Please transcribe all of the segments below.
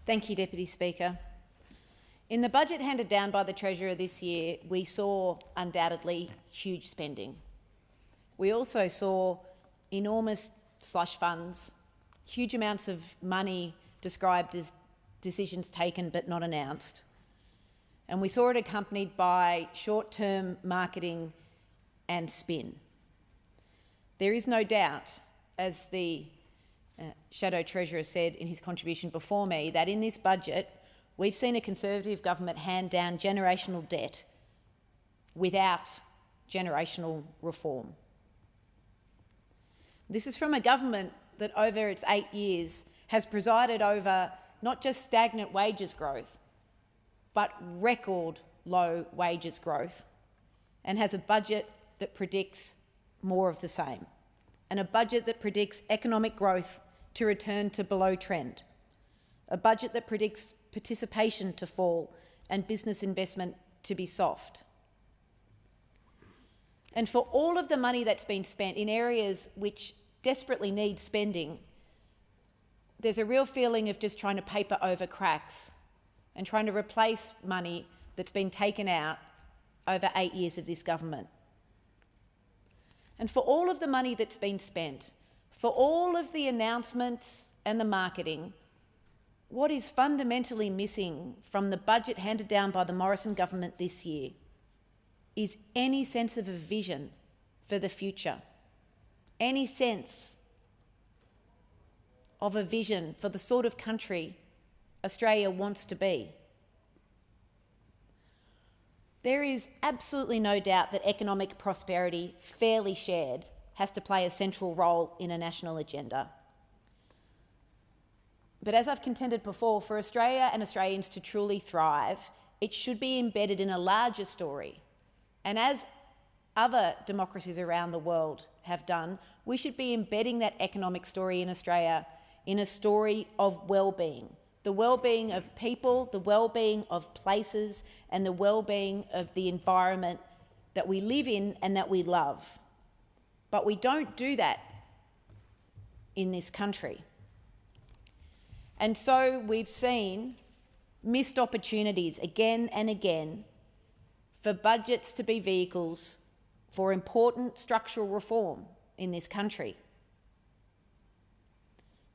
Thank you, Deputy Speaker. In the budget handed down by the Treasurer this year, we saw undoubtedly huge spending. We also saw enormous slush funds, huge amounts of money described as decisions taken but not announced. And we saw it accompanied by short-term marketing and spin. There is no doubt, as the Shadow Treasurer said in his contribution before me, that in this budget we've seen a Conservative government hand down generational debt without generational reform. This is from a government that over its 8 years has presided over not just stagnant wages growth, but record low wages growth, and has a budget that predicts more of the same, and a budget that predicts economic growth to return to below trend, a budget that predicts participation to fall and business investment to be soft. And for all of the money that's been spent in areas which desperately need spending, there's a real feeling of just trying to paper over cracks and trying to replace money that's been taken out over 8 years of this government. And for all of the money that's been spent, for all of the announcements and the marketing, what is fundamentally missing from the budget handed down by the Morrison government this year is any sense of a vision for the future, any sense of a vision for the sort of country Australia wants to be. There is absolutely no doubt that economic prosperity, fairly shared, has to play a central role in a national agenda. But as I've contended before, for Australia and Australians to truly thrive, it should be embedded in a larger story. And as other democracies around the world have done, we should be embedding that economic story in Australia in a story of well-being, the well-being of people, the well-being of places, and the well-being of the environment that we live in and that we love. But we don't do that in this country. And so we've seen missed opportunities again and again for budgets to be vehicles for important structural reform in this country.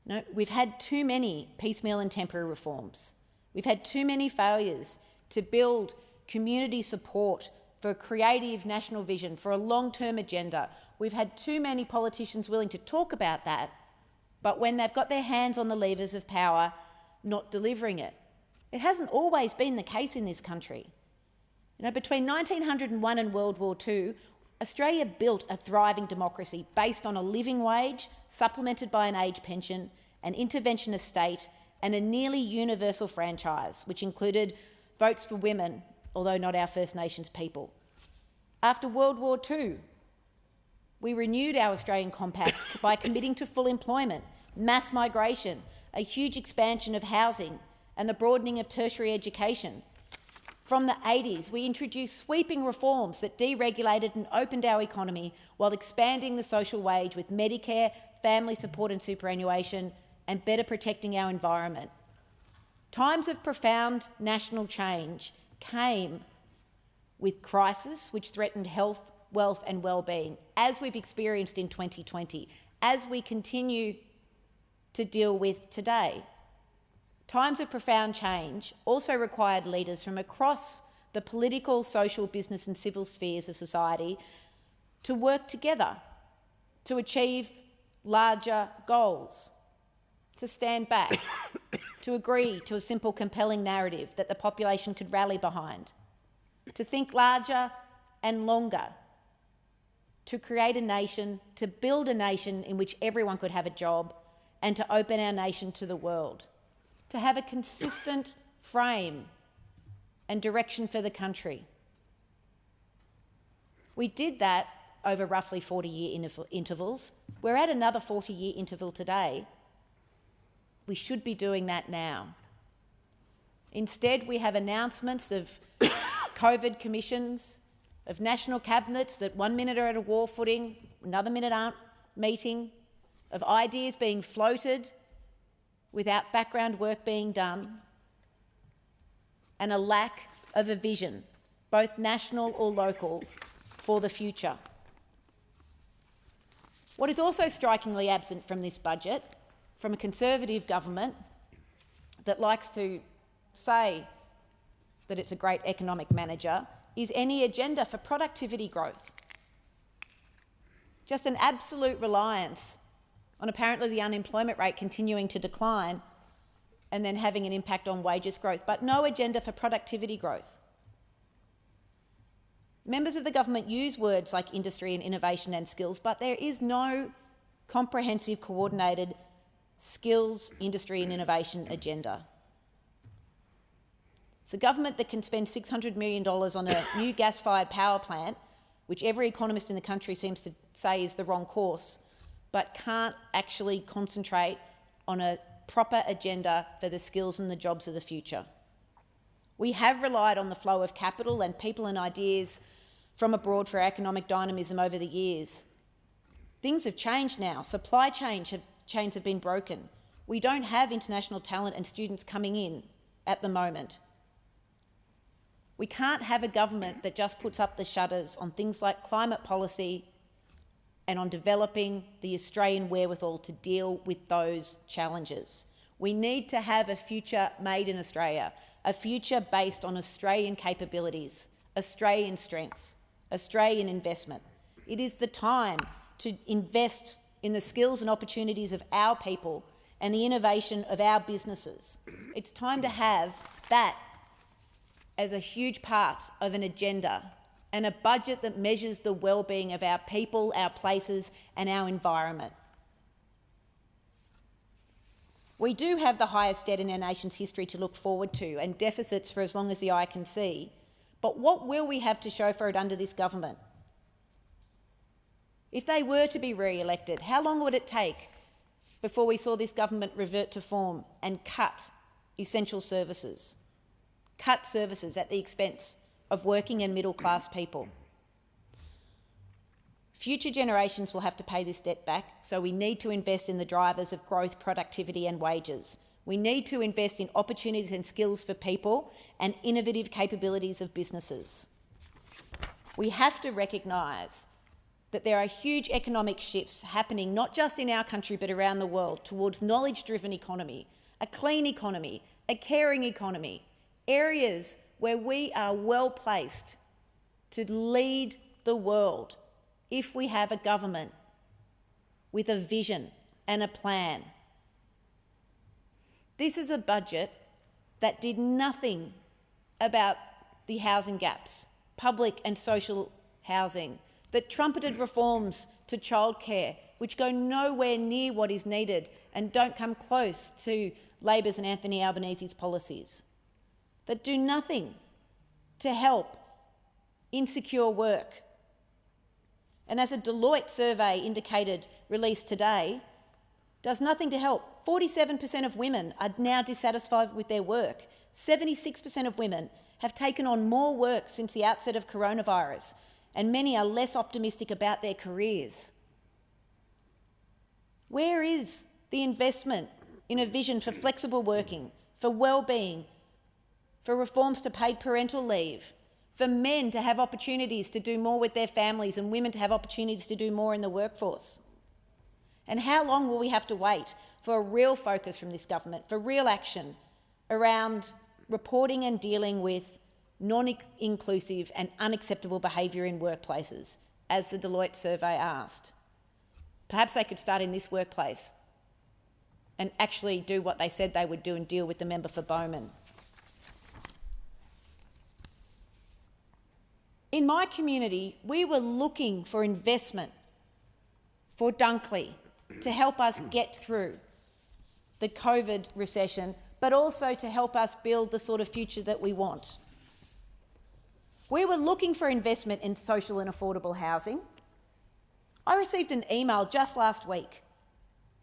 No, we've had too many piecemeal and temporary reforms. We've had too many failures to build community support for a creative national vision, for a long-term agenda. We've had too many politicians willing to talk about that, but when they've got their hands on the levers of power, not delivering it. It hasn't always been the case in this country. You know, between 1901 and World War II, Australia built a thriving democracy based on a living wage, supplemented by an age pension, an interventionist state, and a nearly universal franchise, which included votes for women, although not our First Nations people. After World War II, we renewed our Australian compact by committing to full employment, mass migration, a huge expansion of housing, and the broadening of tertiary education. From the 80s, we introduced sweeping reforms that deregulated and opened our economy while expanding the social wage with Medicare, family support and superannuation, and better protecting our environment. Times of profound national change came with crisis which threatened health, wealth and well-being, as we've experienced in 2020, as we continue to deal with today. Times of profound change also required leaders from across the political, social, business and civil spheres of society to work together to achieve larger goals, to stand back, to agree to a simple, compelling narrative that the population could rally behind, to think larger and longer, to create a nation, to build a nation in which everyone could have a job, and to open our nation to the world, to have a consistent frame and direction for the country. We did that over roughly 40-year intervals. We're at another 40-year interval today. We should be doing that now. Instead, we have announcements of COVID commissions, of national cabinets that 1 minute are at a war footing, another minute aren't meeting, of ideas being floated without background work being done, and a lack of a vision, both national or local, for the future. What is also strikingly absent from this budget, from a Conservative government that likes to say that it's a great economic manager, is any agenda for productivity growth. Just an absolute reliance on apparently the unemployment rate continuing to decline and then having an impact on wages growth, but no agenda for productivity growth. Members of the government use words like industry and innovation and skills, but there is no comprehensive, coordinated skills, industry and innovation agenda. It's a government that can spend $600 million on a new gas-fired power plant, which every economist in the country seems to say is the wrong course, but can't actually concentrate on a proper agenda for the skills and the jobs of the future. We have relied on the flow of capital and people and ideas from abroad for economic dynamism over the years. Things have changed now. Supply chains have been broken. We don't have international talent and students coming in at the moment. We can't have a government that just puts up the shutters on things like climate policy and on developing the Australian wherewithal to deal with those challenges. We need to have a future made in Australia, a future based on Australian capabilities, Australian strengths, Australian investment. It is the time to invest in the skills and opportunities of our people and the innovation of our businesses. It's time to have that as a huge part of an agenda and a budget that measures the well-being of our people, our places and our environment. We do have the highest debt in our nation's history to look forward to and deficits for as long as the eye can see. But what will we have to show for it under this government? If they were to be re-elected, how long would it take before we saw this government revert to form and cut essential services? Cut services at the expense of working and middle-class people. Future generations will have to pay this debt back, so we need to invest in the drivers of growth, productivity and wages. We need to invest in opportunities and skills for people and innovative capabilities of businesses. We have to recognise that there are huge economic shifts happening not just in our country but around the world towards knowledge-driven economy, a clean economy, a caring economy, areas where we are well placed to lead the world if we have a government with a vision and a plan. This is a budget that did nothing about the housing gaps, public and social housing, that trumpeted reforms to childcare, which go nowhere near what is needed and don't come close to Labor's and Anthony Albanese's policies, that do nothing to help insecure work. And as a Deloitte survey indicated, released today, does nothing to help. 47% of women are now dissatisfied with their work. 76% of women have taken on more work since the outset of coronavirus, and many are less optimistic about their careers. Where is the investment in a vision for flexible working, for well-being, for reforms to paid parental leave, for men to have opportunities to do more with their families and women to have opportunities to do more in the workforce? And how long will we have to wait for a real focus from this government, for real action around reporting and dealing with non-inclusive and unacceptable behaviour in workplaces, as the Deloitte survey asked? Perhaps they could start in this workplace and actually do what they said they would do and deal with the member for Bowman. In my community, we were looking for investment for Dunkley to help us get through the COVID recession, but also to help us build the sort of future that we want. We were looking for investment in social and affordable housing. I received an email just last week,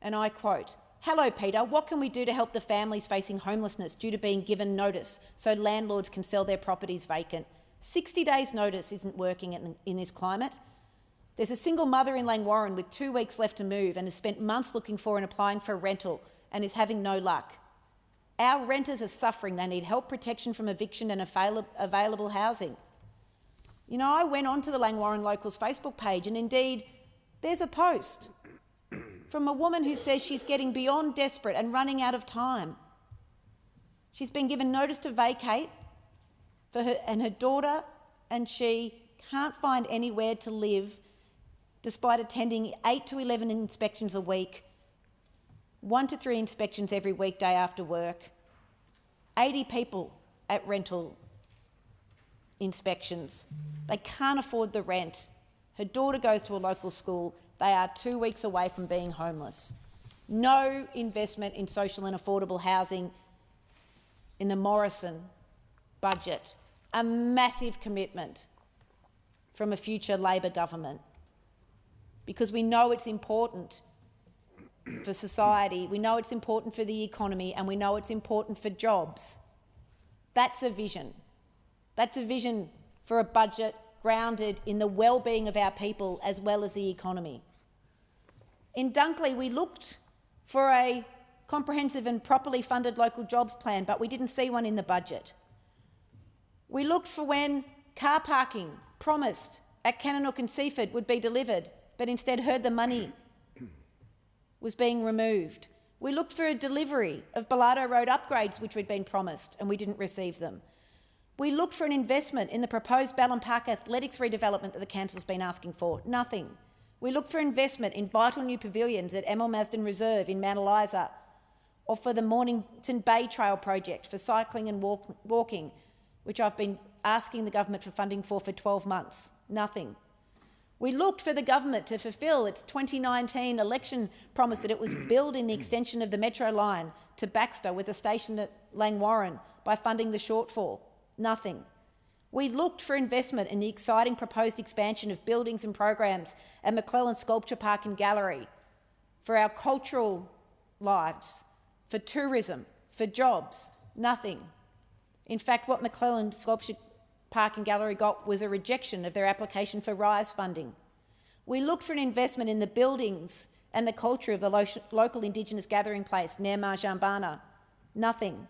and I quote, "Hello, Peter, what can we do to help the families facing homelessness due to being given notice so landlords can sell their properties vacant? 60 days notice isn't working in this climate. There's a single mother in Langwarrin with 2 weeks left to move and has spent months looking for and applying for a rental and is having no luck. Our renters are suffering. They need help, protection from eviction and available housing. You know, I went onto the Langwarrin Locals Facebook page and indeed there's a post from a woman who says she's getting beyond desperate and running out of time. She's been given notice to vacate for her and her daughter, and she can't find anywhere to live despite attending 8 to 11 inspections a week, 1 to 3 inspections every weekday after work, 80 people at rental inspections. They can't afford the rent. Her daughter goes to a local school. They are 2 weeks away from being homeless. No investment in social and affordable housing in the Morrison budget. A massive commitment from a future Labor government, because we know it's important for society, we know it's important for the economy, and we know it's important for jobs. That's a vision. That's a vision for a budget grounded in the well-being of our people as well as the economy. In Dunkley, we looked for a comprehensive and properly funded local jobs plan, but we didn't see one in the budget. We looked for when car parking promised at Kananook and Seaford would be delivered, but instead heard the money was being removed. We looked for a delivery of Bellardo Road upgrades which had been promised, and we didn't receive them. We looked for an investment in the proposed Ballon Park athletics redevelopment that the council's been asking for. Nothing. We looked for investment in vital new pavilions at Emil Masden Reserve in Mount Eliza, or for the Mornington Bay Trail project for cycling and walking, which I've been asking the government for funding for 12 months. Nothing. We looked for the government to fulfil its 2019 election promise that it was building the extension of the Metro line to Baxter with a station at Langwarrin by funding the shortfall. Nothing. We looked for investment in the exciting proposed expansion of buildings and programs at McClellan Sculpture Park and Gallery for our cultural lives, for tourism, for jobs. Nothing. In fact, what McClellan Sculpture Park and Gallery got was a rejection of their application for RISE funding. We looked for an investment in the buildings and the culture of the local Indigenous gathering place, near Marjambana. Nothing.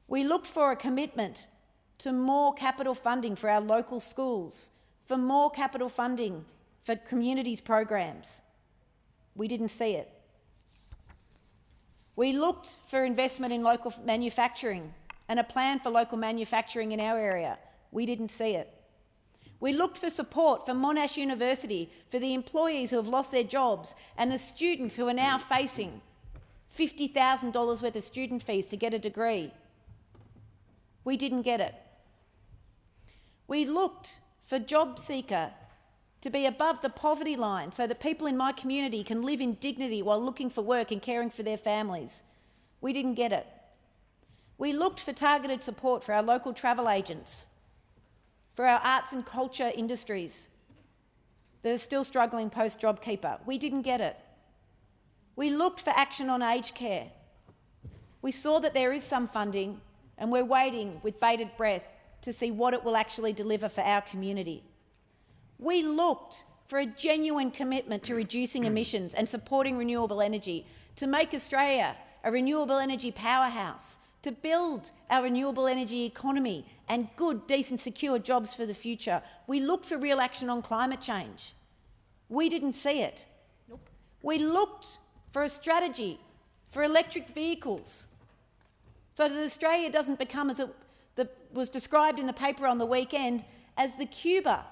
We looked for a commitment to more capital funding for our local schools, for more capital funding for communities programs. We didn't see it. We looked for investment in local manufacturing and a plan for local manufacturing in our area. We didn't see it. We looked for support for Monash University for the employees who have lost their jobs and the students who are now facing $50,000 worth of student fees to get a degree. We didn't get it. We looked for JobSeeker to be above the poverty line so that people in my community can live in dignity while looking for work and caring for their families. We didn't get it. We looked for targeted support for our local travel agents, for our arts and culture industries that are still struggling post-JobKeeper. We didn't get it. We looked for action on aged care. We saw that there is some funding and we're waiting with bated breath to see what it will actually deliver for our community. We looked for a genuine commitment to reducing emissions and supporting renewable energy, to make Australia a renewable energy powerhouse, to build our renewable energy economy and good, decent, secure jobs for the future. We looked for real action on climate change. We didn't see it. Nope. We looked for a strategy for electric vehicles so that Australia doesn't become, as it was described in the paper on the weekend, as the Cuba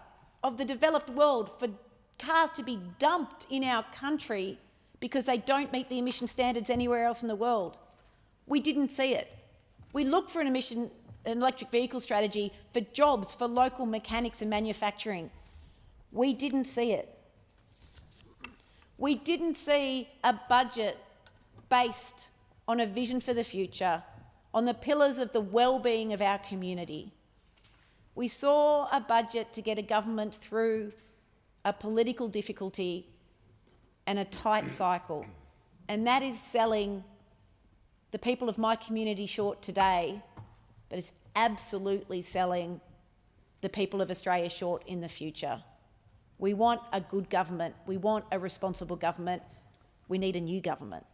of the developed world, for cars to be dumped in our country because they don't meet the emission standards anywhere else in the world. We didn't see it. We looked for an electric vehicle strategy for jobs, for local mechanics and manufacturing. We didn't see it. We didn't see a budget based on a vision for the future, on the pillars of the well-being of our community. We saw a budget to get a government through a political difficulty and a tight cycle, and that is selling the people of my community short today, but it's absolutely selling the people of Australia short in the future. We want a good government. We want a responsible government. We need a new government.